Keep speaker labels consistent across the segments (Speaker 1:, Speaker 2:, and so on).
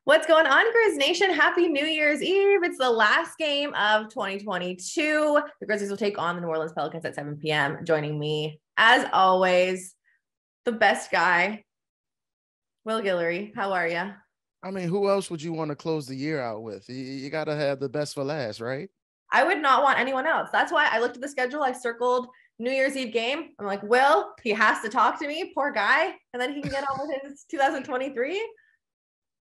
Speaker 1: What's going on, Grizz Nation? Happy New Year's Eve. It's the last game of 2022. The Grizzlies will take on the New Orleans Pelicans at 7 p.m. Joining me, as always, the best guy, Will Guillory. How are you?
Speaker 2: I mean, who else would you want to close the year out with? You got to have the best for last, right?
Speaker 1: I would not want anyone else. That's why I looked at the schedule. I circled New Year's Eve game. I'm like, Will, he has to talk to me, poor guy. And then he can get on with his 2023.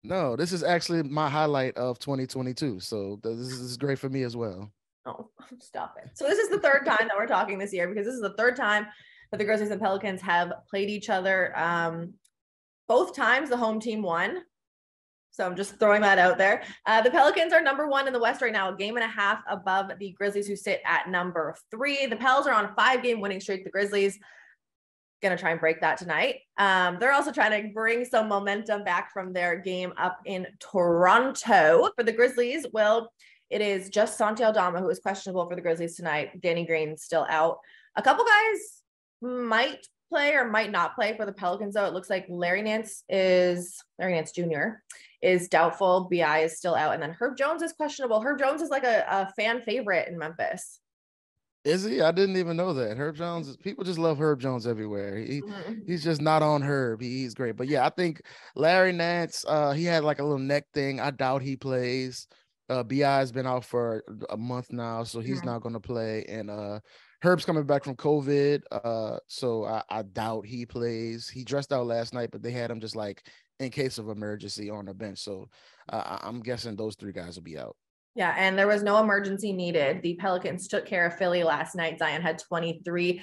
Speaker 2: No, this is actually my highlight of 2022. So this is great for me as well.
Speaker 1: Oh, stop it. So this is the third time that we're talking this year because this is the third time that the Grizzlies and Pelicans have played each other. Both times the home team won. So I'm just throwing that out there. The Pelicans are number one in the West right now, a game and a half above the Grizzlies, who sit at number 3. The Pels are on a 5-game winning streak. The Grizzlies going to try and break that tonight. They're also trying to bring some momentum back from their game up in Toronto. For the Grizzlies, well, it is just Santi Aldama who is questionable for the Grizzlies tonight. Danny Green still out. A couple guys might play or might not play for the Pelicans, though. It looks like Larry Nance Jr. is doubtful. BI is still out. And then Herb Jones is questionable. Herb Jones is like a fan favorite in Memphis.
Speaker 2: Is he? I didn't even know that. Herb Jones, people just love Herb Jones everywhere. He's just not on Herb. He's great. But yeah, I think Larry Nance, he had like a little neck thing. I doubt he plays. BI has been out for a month now, so he's not going to play. And Herb's coming back from COVID, so I doubt he plays. He dressed out last night, but they had him just like in case of emergency on the bench. So I'm guessing those 3 guys will be out.
Speaker 1: Yeah, and there was no emergency needed. The Pelicans took care of Philly last night. Zion had 23.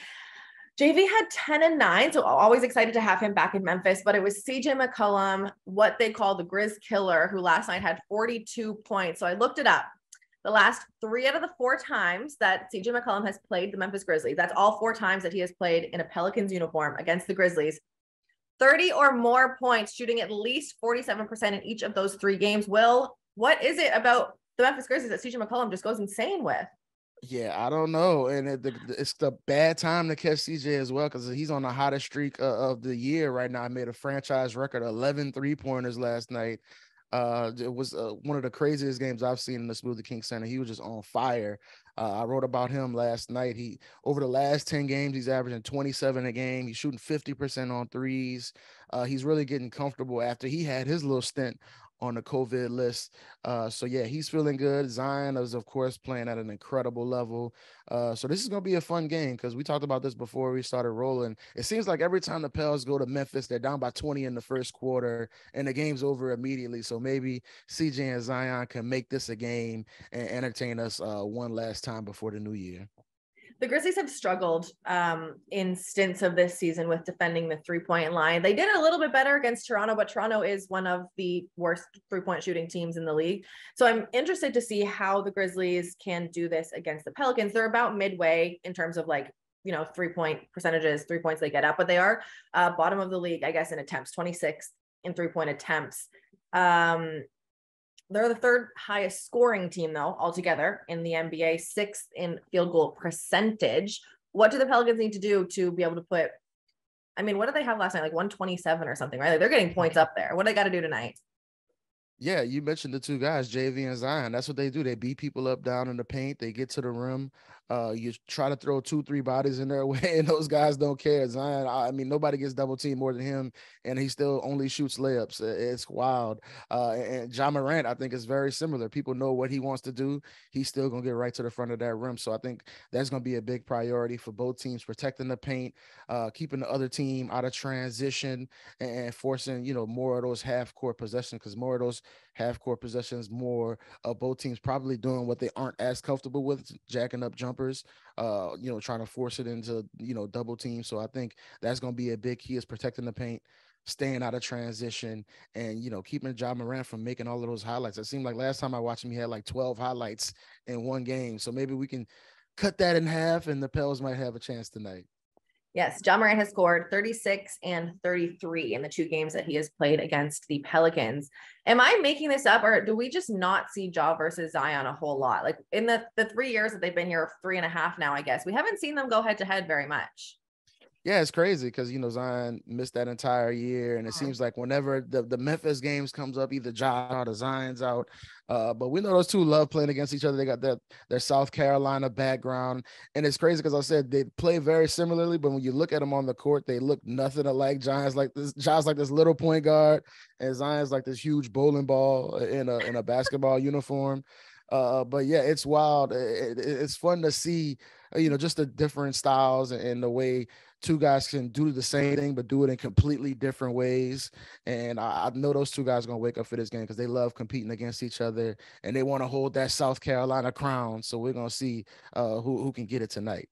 Speaker 1: JV had 10 and 9, so always excited to have him back in Memphis. But it was CJ McCollum, what they call the Grizz Killer, who last night had 42 points. So I looked it up. The last 3 out of the 4 times that CJ McCollum has played the Memphis Grizzlies, that's all 4 times that he has played in a Pelicans uniform against the Grizzlies. 30 or more points, shooting at least 47% in each of those 3 games. Will, what is it about the Memphis Grizzlies that CJ McCollum just goes insane with?
Speaker 2: Yeah, I don't know. And it's the bad time to catch CJ as well because he's on the hottest streak of the year right now. I made a franchise record 11 3-pointers last night. It was one of the craziest games I've seen in the Smoothie King Center. He was just on fire. I wrote about him last night. He over the last 10 games, he's averaging 27 a game. He's shooting 50% on threes. He's really getting comfortable after he had his little stint on the COVID list. So yeah, he's feeling good. Zion is, of course, playing at an incredible level. So this is going to be a fun game because we talked about this before we started rolling. It seems like every time the Pels go to Memphis, they're down by 20 in the first quarter and the game's over immediately. So maybe CJ and Zion can make this a game and entertain us one last time before the new year.
Speaker 1: The Grizzlies have struggled in stints of this season with defending the 3-point line. They did a little bit better against Toronto, but Toronto is one of the worst 3-point shooting teams in the league. So I'm interested to see how the Grizzlies can do this against the Pelicans. They're about midway in terms of 3-point percentages, 3 points they get up, but they are bottom of the league, I guess, in attempts, 26th in 3-point attempts. They're the 3rd highest scoring team, though, altogether in the NBA, 6th in field goal percentage. What do the Pelicans need to do to be able to put, what did they have last night? Like 127 or something, right? Like they're getting points up there. What do they got to do tonight?
Speaker 2: Yeah, you mentioned the 2 guys, JV and Zion. That's what they do. They beat people up down in the paint. They get to the rim. You try to throw 2-3 bodies in their way, and those guys don't care. Zion, nobody gets double teamed more than him, and he still only shoots layups. It's wild. And Ja Morant, I think, is very similar. People know what he wants to do. He's still going to get right to the front of that rim. So I think that's going to be a big priority for both teams, protecting the paint, keeping the other team out of transition, and forcing, more of those half-court possessions, because more of those half-court possessions, more of both teams probably doing what they aren't as comfortable with, jacking up jumpers, trying to force it into, double team. So I think that's going to be a big key, is protecting the paint, staying out of transition, and, keeping Ja Morant from making all of those highlights. It seemed like last time I watched him, he had like 12 highlights in one game. So maybe we can cut that in half and the Pels might have a chance tonight.
Speaker 1: Yes, Ja Morant has scored 36 and 33 in the 2 games that he has played against the Pelicans. Am I making this up, or do we just not see Ja versus Zion a whole lot? Like in the 3 years that they've been here, 3.5 now, I guess, we haven't seen them go head to head very much.
Speaker 2: Yeah, it's crazy because Zion missed that entire year, and it
Speaker 1: Mhm.
Speaker 2: seems like whenever the Memphis games comes up, either Ja out or Zion's out. But we know those two love playing against each other. They got their South Carolina background, and it's crazy because I said they play very similarly, but when you look at them on the court, they look nothing alike. Ja's like this little point guard, and Zion's like this huge bowling ball in a basketball uniform. But yeah, it's wild. It's fun to see, just the different styles and the way two guys can do the same thing but do it in completely different ways. And I know those two guys are gonna wake up for this game because they love competing against each other and they want to hold that South Carolina crown. So we're gonna see who can get it tonight.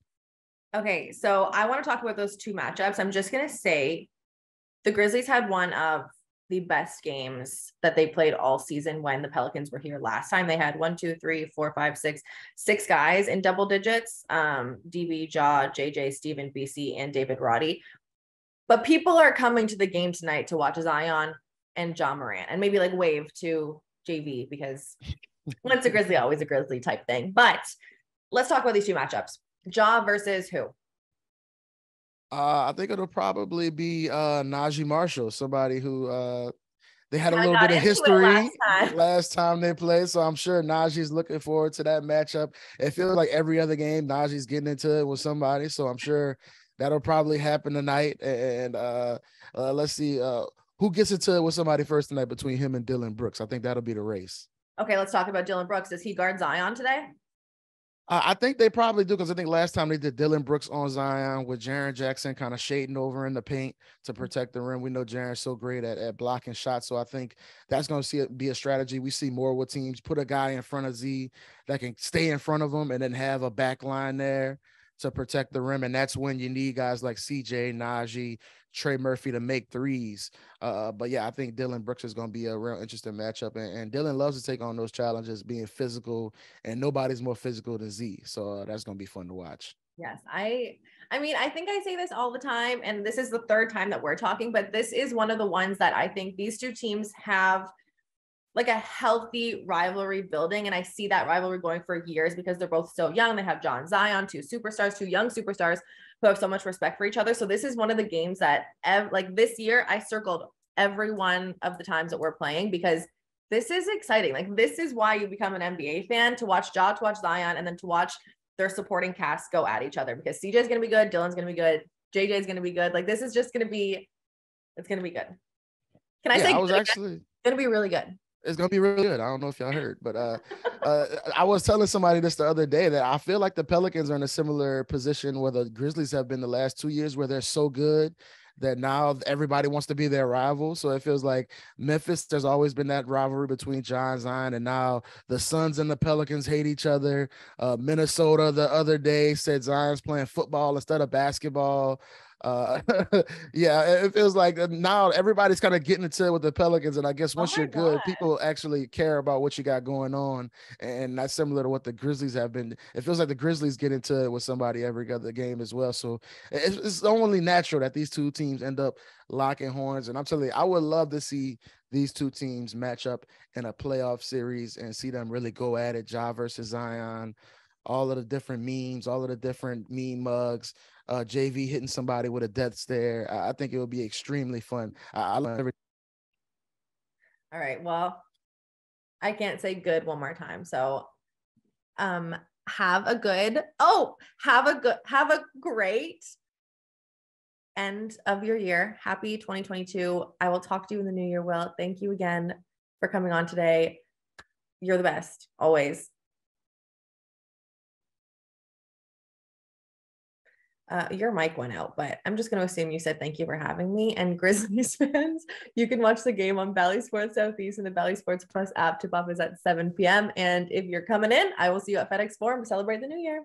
Speaker 1: Okay, so I want to talk about those two matchups. I'm just gonna say the Grizzlies had one of the best games that they played all season when the Pelicans were here last time. They had 6 guys in double digits. DB, Ja, JJ, Steven, BC, and David Roddy. But people are coming to the game tonight to watch Zion and Ja Morant and maybe like wave to JV because once a Grizzly, always a Grizzly type thing. But let's talk about these two matchups. Ja versus who?
Speaker 2: I think it'll probably be Najee Marshall, somebody who they had a
Speaker 1: I
Speaker 2: little
Speaker 1: got
Speaker 2: bit of
Speaker 1: into it last
Speaker 2: history
Speaker 1: time.
Speaker 2: last time they played. So I'm sure Najee's looking forward to that matchup. It feels like every other game, Najee's getting into it with somebody. So I'm sure that'll probably happen tonight. And let's see who gets into it with somebody first tonight between him and Dylan Brooks. I think that'll be the race.
Speaker 1: Okay, let's talk about Dylan Brooks. Does he guard Zion today?
Speaker 2: I think they probably do because I think last time they did Dylan Brooks on Zion with Jaren Jackson kind of shading over in the paint to protect the rim. We know Jaren's so great at blocking shots. So I think that's going to be a strategy we see more with teams. Put a guy in front of Z that can stay in front of him and then have a back line there to protect the rim. And that's when you need guys like CJ, Najee, Trey Murphy to make threes. But yeah, I think Dylan Brooks is going to be a real interesting matchup. And Dylan loves to take on those challenges, being physical, and nobody's more physical than Z. So that's going to be fun to watch.
Speaker 1: Yes, I mean, I think I say this all the time, and this is the third time that we're talking, but this is one of the ones that I think these two teams have like a healthy rivalry building. And I see that rivalry going for years because they're both so young. They have John Zion, two superstars, two young superstars who have so much respect for each other. So this is one of the games that like this year I circled every one of the times that we're playing because this is exciting. Like this is why you become an NBA fan, to watch Ja, to watch Zion, and then to watch their supporting cast go at each other because CJ is going to be good. Dylan's going to be good. JJ is going to be good. Like this is just going to be, it's going to be good. Can I say
Speaker 2: I was
Speaker 1: good
Speaker 2: actually
Speaker 1: It's going to be really good.
Speaker 2: It's gonna be really good. I don't know if y'all heard, but I was telling somebody this the other day that I feel like the Pelicans are in a similar position where the Grizzlies have been the last 2 years, where they're so good that now everybody wants to be their rival. So it feels like Memphis, there's always been that rivalry between John Zion, and now the Suns and the Pelicans hate each other. Minnesota the other day said Zion's playing football instead of basketball. Uh, yeah, it feels like now everybody's kind of getting into it with the Pelicans, and I guess
Speaker 1: Oh
Speaker 2: once
Speaker 1: my
Speaker 2: you're good,
Speaker 1: God.
Speaker 2: people actually care about what you got going on, and that's similar to what the Grizzlies have been. It feels like the Grizzlies get into it with somebody every other game as well. So it's only natural that these two teams end up locking horns, and I'm telling you, I would love to see these two teams match up in a playoff series and see them really go at it. Ja versus Zion, all of the different memes, all of the different meme mugs, JV hitting somebody with a death stare. I think it would be extremely fun. I love every.
Speaker 1: All right. Well, I can't say good one more time. So, have a great end of your year. Happy 2022. I will talk to you in the new year. Will, thank you again for coming on today. You're the best, always. Your mic went out, but I'm just going to assume you said thank you for having me. And Grizzlies fans, you can watch the game on Bally Sports Southeast and the Bally Sports Plus app. Tip off is at 7 p.m. And if you're coming in, I will see you at FedEx Forum to celebrate the new year.